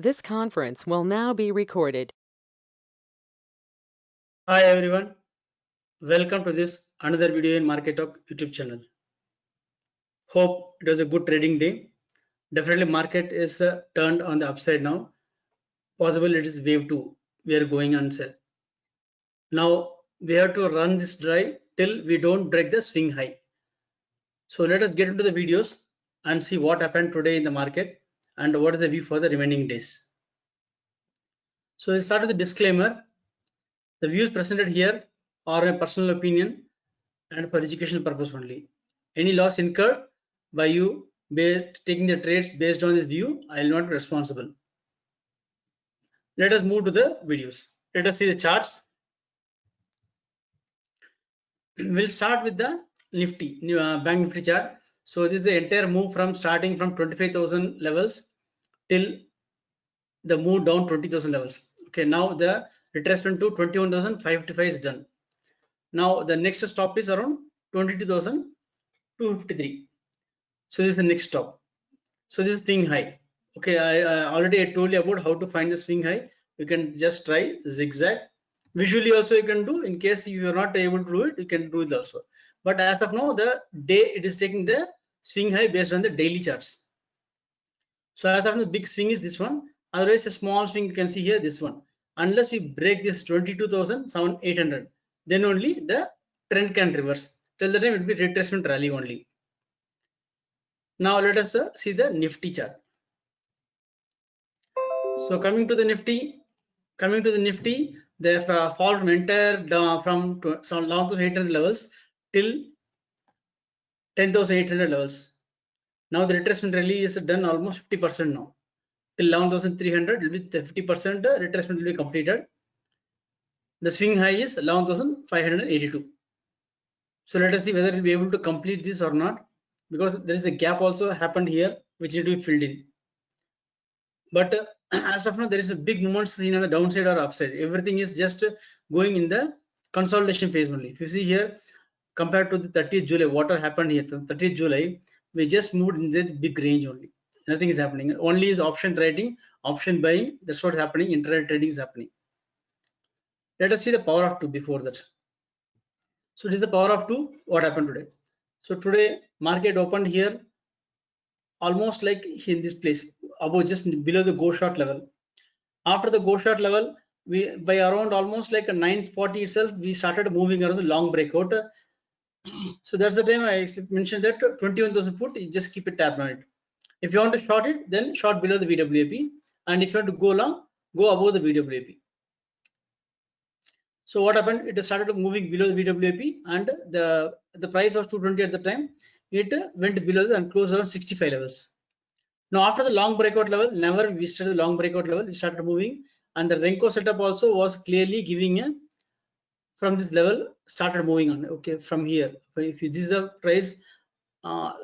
This conference will now be recorded. Hi everyone, welcome to this another video in Market Talk YouTube channel. Hope it was a good trading day. Definitely market is turned on the upside now. Possible it is wave 2. We are going on sell. Now we have to run this drive till we don't break the swing high. So let us get into the videos and see what happened today in the market and what is the view for the remaining days. So we'll start with the disclaimer. The views presented here are a personal opinion and for educational purpose only. Any loss incurred by you taking the trades based on this view, I will not be responsible. Let us move to the videos. Let us see the charts. We'll start with the Nifty, Bank Nifty chart. So this is the entire move from starting from 25,000 levels till the move down 20,000 levels. Okay, now the retracement to 21,555 is done. Now the next stop is around 22,253. So this is the next stop. So this is swing high. Okay, I already told you about how to find the swing high. You can just try zigzag. Visually also you can do. In case you are not able to do it, you can do it also. But as of now, the day it is taking the swing high based on the daily charts. So as of now, the big swing is this one. Otherwise, a small swing you can see here, this one. Unless we break this 22,800, then only the trend can reverse. Till the time it will be retracement rally only. Now let us see the Nifty chart. So coming to the Nifty, the fall from entire down from 11,800 levels till 10,800 levels. Now the retracement rally is done almost 50% now. Till 11,300 will be 50% retracement will be completed. The swing high is 11,582. So let us see whether we'll be able to complete this or not, because there is a gap also happened here which need to be filled in. But as of now, there is a big movement seen on the downside or upside. Everything is just going in the consolidation phase only. If you see here, compared to the 30th July, what happened here? 30th July, we just moved in the big range only. Nothing is happening. Only is option trading, option buying. That's what's happening. Intraday trading is happening. Let us see the power of 2 before that. So it is the power of 2. What happened today? So today market opened here almost like in this place, above just below the go short level. After the go short level, we by around almost like a 940 itself, we started moving around the long breakout. So that's the time I mentioned that 21,000 foot, you just keep a tab on it. If you want to short it, then short below the VWAP, and if you want to go long, go above the VWAP. So what happened? It started moving below the VWAP, and the price was 220 at the time. It went below and closed around 65 levels. Now after the long breakout level, never we started the long breakout level, we started moving, and the Renko setup also was clearly giving a from this level started moving on. Okay, from here, if this is a price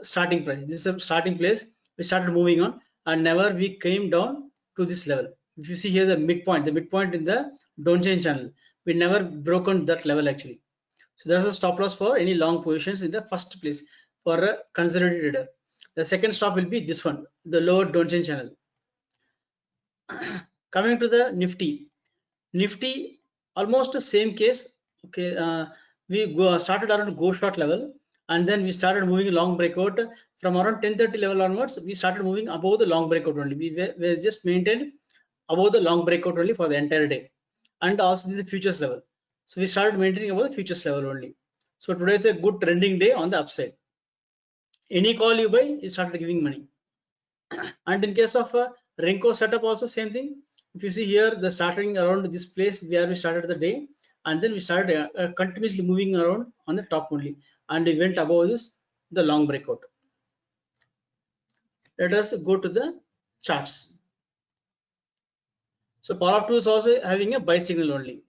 starting price, this is a starting place, we started moving on, and never we came down to this level. If you see here the midpoint in the downtrend channel, we never broken that level actually. So there's a stop loss for any long positions in the first place for a conservative trader. The second stop will be this one, the lower downtrend channel. Coming to the Nifty almost the same case. Okay, we started around go short level, and then we started moving long breakout from around 10:30 level onwards. We started moving above the long breakout only. We just maintained above the long breakout only for the entire day, and also the futures level. So we started maintaining above the futures level only. So today is a good trending day on the upside. Any call you buy, you started giving money. And in case of Renko setup also same thing. If you see here, the starting around this place where we started the day, and then we started continuously moving around on the top only, and we went above this the long breakout. Let us go to the charts. So power of 2 is also having a buy signal only.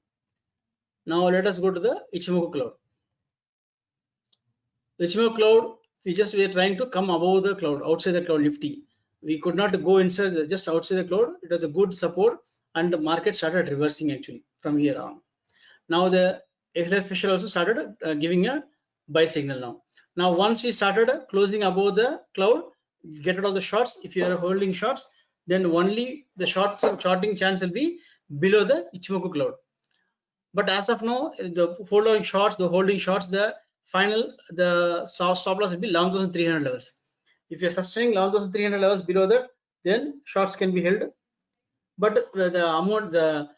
Now let us go to the Ichimoku cloud. The Ichimoku cloud, we are trying to come above the cloud, outside the cloud Nifty. We could not go inside, just outside the cloud. It was a good support, and the market started reversing actually from here on. Now the Fisher also started giving a buy signal now. Now once we started closing above the cloud, get out of the shorts. If you are holding shorts, then only the shorting chance will be below the Ichimoku cloud. But as of now, the holding shorts, the stop loss will be 11,300 levels. If you're sustaining 11,300 levels below that, then shorts can be held. But the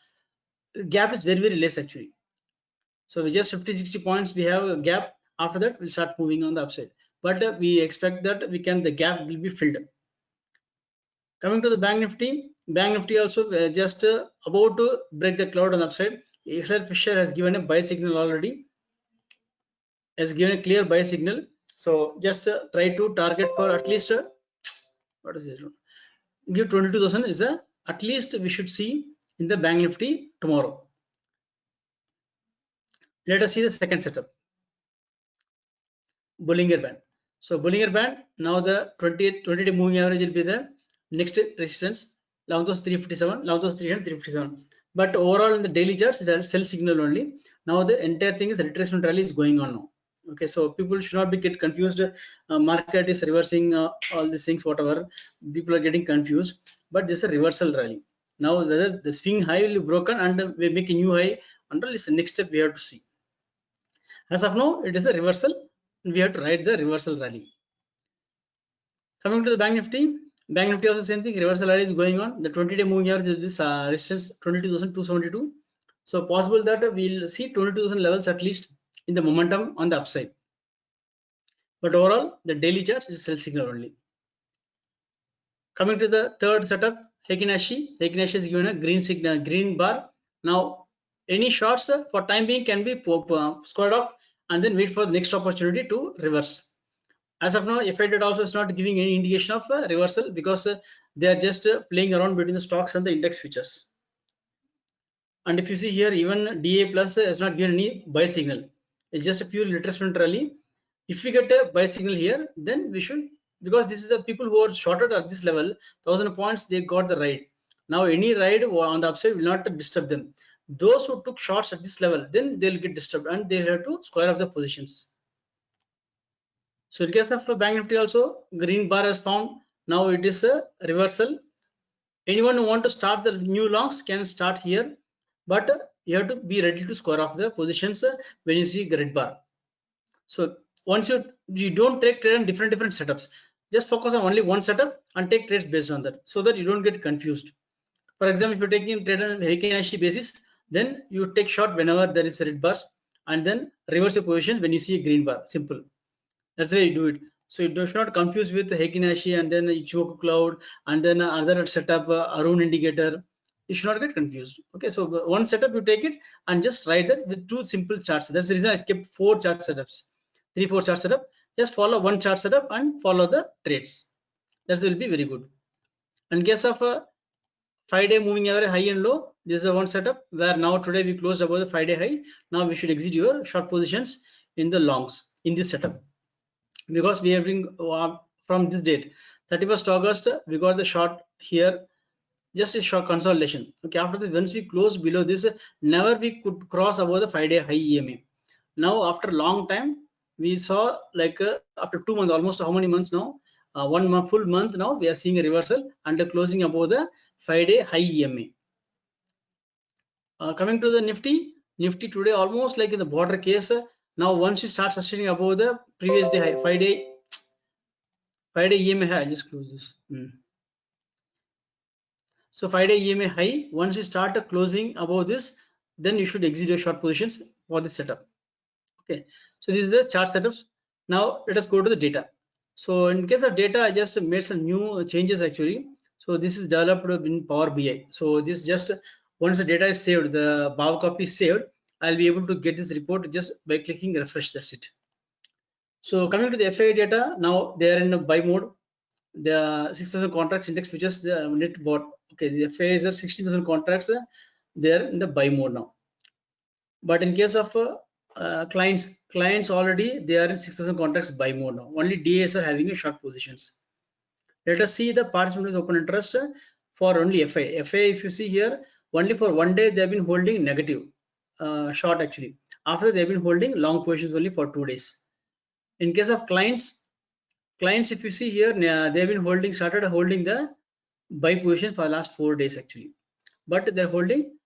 gap is very less actually. So we just 50-60 points, we have a gap. After that, we'll start moving on the upside. But we expect that the gap will be filled. Coming to the Bank Nifty also just about to break the cloud on the upside. Hitler Fisher has given a buy signal already. Has given a clear buy signal. So just try to target for at least what is it? Give 22,000 is at least we should see in the Bank Nifty tomorrow. Let us see the second setup. Bollinger Band. So Bollinger Band, now the 20-day moving average will be the next resistance, 11,357, 11,300, 357. But overall in the daily charts is a sell signal only. Now the entire thing is retracement rally is going on now. Okay, so people should not get confused. Market is reversing all these things, whatever. People are getting confused. But this is a reversal rally. Now the swing high will be broken and we make a new high. Until this next step we have to see. As of now, it is a reversal. We have to ride the reversal rally. Coming to the Bank Nifty also same thing. Reversal rally is going on. The 20-day moving average is this resistance 22,272. So possible that we'll see 22,000 levels at least in the momentum on the upside. But overall, the daily chart is sell signal only. Coming to the third setup, Heikin Ashi is given a green signal, green bar. Now, any shorts for time being can be squared off and then wait for the next opportunity to reverse. As of now, FID also is not giving any indication of reversal because they are just playing around between the stocks and the index futures. And if you see here, even DA plus has not given any buy signal. It's just a pure retracement rally. If we get a buy signal here, then we should, because this is the people who are shorted at this level, 1,000 points, they got the ride. Now any ride on the upside will not disturb them. Those who took shots at this level, then they'll get disturbed and they have to square off the positions. So in case of Bank Nifty also, green bar has found. Now it is a reversal. Anyone who want to start the new longs can start here, but you have to be ready to square off the positions when you see the red bar. So once you don't take trade on different setups, just focus on only one setup and take trades based on that, so that you don't get confused. For example, if you're taking trade on Heikin Ashi basis, then you take short whenever there is a red bars and then reverse your positions when you see a green bar. Simple. That's the way you do it. So you should not confuse with Heikin Ashi and then Ichimoku cloud and then other setup Arun indicator. You should not get confused. Okay, so one setup you take it and just write that with two simple charts. That's the reason I kept 4 chart setups, 3-4 chart setup. Just follow one chart setup and follow the trades. That will be very good. In case of a 5-day moving average high and low, this is one setup where now today we closed above the 5-day high. Now we should exit your short positions in the longs in this setup, because we have been from this date 31st August we got the short here, just a short consolidation. Okay, after this, once we close below this, never we could cross above the 5-day high EMA. Now after a long time we saw like after 2 months, almost how many months now, 1 month, full month, now we are seeing a reversal and closing above the 5-day high EMA. Coming to the Nifty today almost like in the border case. Now once we start sustaining above the previous day high, 5-day EMA high, I'll just close this. So 5-day EMA high, once you start closing above this, then you should exit your short positions for this setup. Okay, so these are the chart setups. Now let us go to the data. So in case of data, I just made some new changes actually. So this is developed in Power BI. So this just once the data is saved, the BAV copy is saved, I'll be able to get this report just by clicking refresh. That's it. So coming to the FI data, now they are in a buy mode. The 6,000 contracts index futures, the net bought. Okay, the FIs are 16,000 contracts. They are in the buy mode now. But in case of clients already they are in 6,000 contracts buy mode now. Only DAs are having a short positions. Let us see the participants open interest for only FI. FI, if you see here, only for 1 day they have been holding negative short actually. After they have been holding long positions only for 2 days. In case of clients, if you see here, they have been started holding the buy positions for the last 4 days actually, but they're holding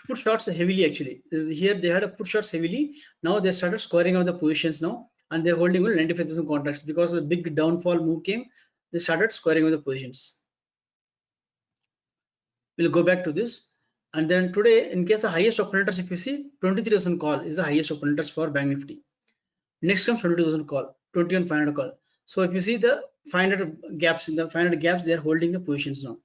put shots heavily actually. Here they had a put shots heavily. Now they started squaring out the positions now, and they're holding only 95,000 contracts because the big downfall move came. They started squaring out the positions. We'll go back to this. And then today, in case of highest open interest, if you see 23,000 call is the highest open interest for Bank Nifty. Next comes 22,000 call, 21,500 call. So if you see the 500 gaps, in the 500 gaps, they are holding the positions now.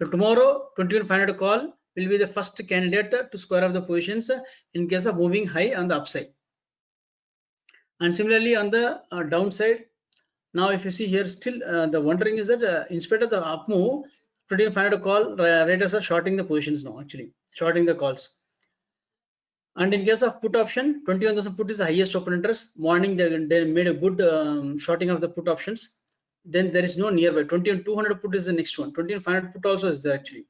So tomorrow, 21,500 call will be the first candidate to square off the positions in case of moving high on the upside. And similarly on the downside, now if you see here, still the wondering is that in spite of the up move, 21,500 call traders are shorting the positions now, actually shorting the calls. And in case of put option, 21,000 put is the highest open interest. Morning they made a good shorting of the put options. Then there is no nearby. 21,200 put is the next one. 21,500 put also is there actually,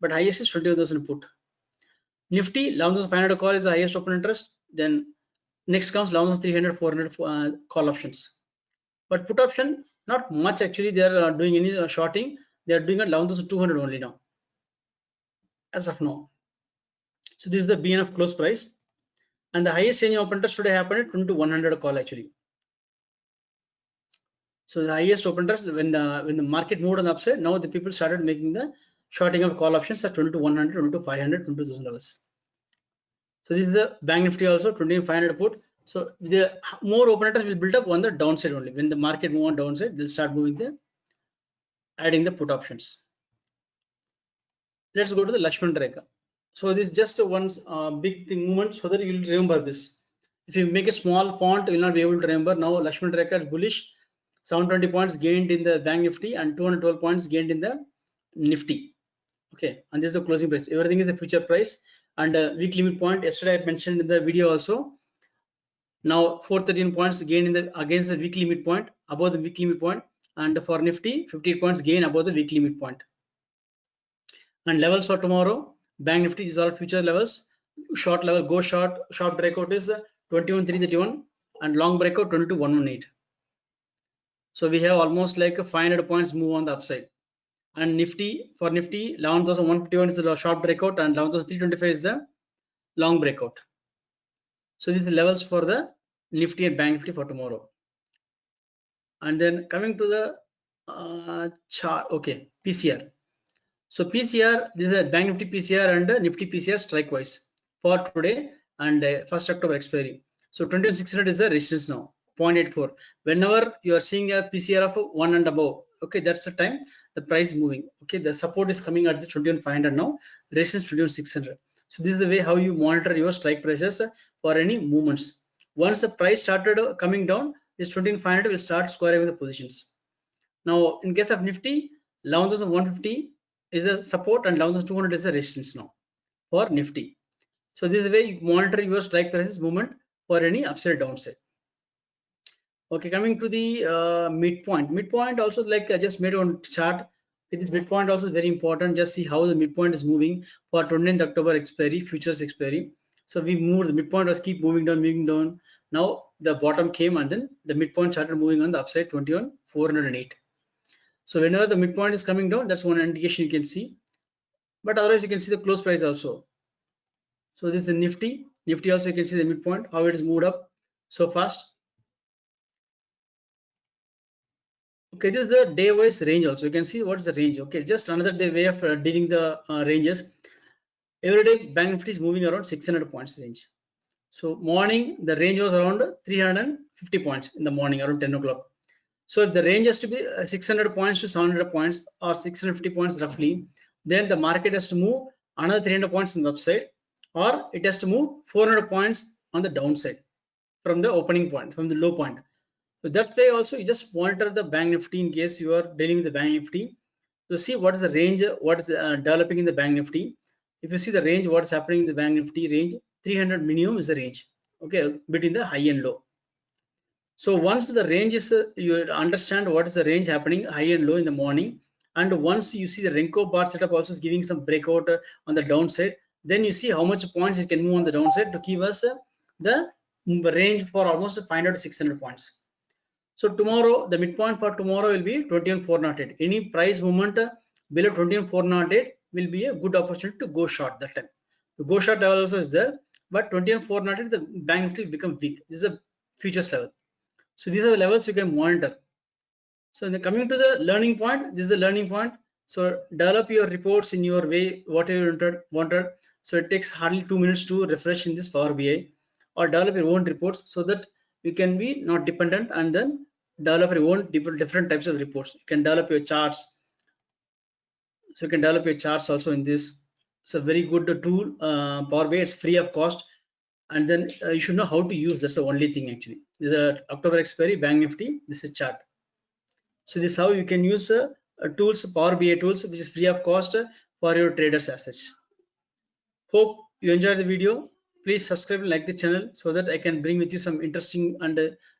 but highest is 21,000 put. Nifty 11,500 call is the highest open interest. Then next comes 11,300, 400 call options. But put option not much actually. They are doing any shorting. They are doing at 11,200 only now, as of now. So this is the BNF close price, and the highest change open interest today happened at 22,100 call actually. So the highest open interest when the market moved on the upside, now the people started making the shorting of call options at 22,100, 22,500, 22,000 levels. So this is the Bank Nifty also 22,500 put. So the more open interest will build up on the downside only. When the market move on downside, they'll start moving the adding the put options. Let's go to the Lakshman Rekha. So this is just one big thing movement so that you will remember this. If you make a small font, you will not be able to remember. Now Lakshman Rekha is bullish. 720 points gained in the Bank Nifty and 212 points gained in the Nifty. Okay, and this is the closing price. Everything is the future price and weekly midpoint. Yesterday I mentioned in the video also. Now 413 points gained in the against the weekly midpoint, above the weekly midpoint, and for Nifty 58 points gain above the weekly midpoint. And levels for tomorrow, Bank Nifty, these are future levels. Short level, go short, sharp breakout is 21,331 and long breakout 22,118. So we have almost like a 500 points move on the upside. And Nifty, for Nifty, 11,151 is the short breakout and 11,325 is the long breakout. So these are the levels for the Nifty and Bank Nifty for tomorrow. And then coming to the chart, okay, PCR. So PCR, this is a Bank Nifty PCR and Nifty PCR strike wise for today and 1st October expiry. So 21,600 is the resistance now, 0.84. Whenever you are seeing a PCR of 1 and above, okay, that's the time the price is moving. Okay, the support is coming at the 21,500 now, resistance 21,600. So this is the way how you monitor your strike prices for any movements. Once the price started coming down, this 21,500 will start squaring with the positions. Now in case of Nifty, 11,150 is a support and 11,200 is a resistance now for Nifty. So this is the way you monitor your strike prices movement for any upside downside. Okay, coming to the midpoint. Midpoint also, like I just made on chart. This midpoint also is very important. Just see how the midpoint is moving for 29th October expiry, futures expiry. So we moved, the midpoint was keep moving down, moving down. Now the bottom came and then the midpoint started moving on the upside 21,408. So whenever the midpoint is coming down, that's one indication you can see. But otherwise you can see the close price also. So this is Nifty. Nifty also you can see the midpoint, how it is moved up so fast. Okay, this is the day wise range also. You can see what is the range. Okay, just another day way of dealing the ranges. Every day Bank Nifty is moving around 600 points range. So morning the range was around 350 points in the morning around 10 o'clock. So if the range has to be 600 points to 700 points or 650 points roughly, then the market has to move another 300 points on the upside, or it has to move 400 points on the downside from the opening point, from the low point. So that way also you just monitor the Bank Nifty in case you are dealing with the Bank Nifty. So see what is the range, what is developing in the Bank Nifty. If you see the range, what is happening in the Bank Nifty range, 300 minimum is the range, okay, between the high and low. So once the range is, you understand what is the range happening high and low in the morning, and once you see the Renko bar setup also is giving some breakout on the downside, then you see how much points it can move on the downside to give us the range for almost 500 to 600 points. So tomorrow, the midpoint for tomorrow will be 21,408. Any price movement Below 21,408 will be a good opportunity to go short that time. The go short level also is there, but 21,408 the bank Nifty will become weak. This is a futures level. So these are the levels you can monitor. So coming to the learning point, this is the learning point. So develop your reports in your way, whatever you wanted. So it takes hardly 2 minutes to refresh in this Power BI, or develop your own reports so that you can be not dependent, and then develop your own different types of reports. You can develop your charts. So you can develop your charts also in this. It's a very good tool. Power BI, it's free of cost, and then you should know how to use. That's the only thing actually. This is a October expiry Bank Nifty. This is chart. So this is how you can use tools, Power BI tools, which is free of cost for your traders as such. Hope you enjoyed the video. Please subscribe and like the channel so that I can bring with you some interesting and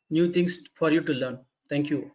new things for you to learn. Thank you.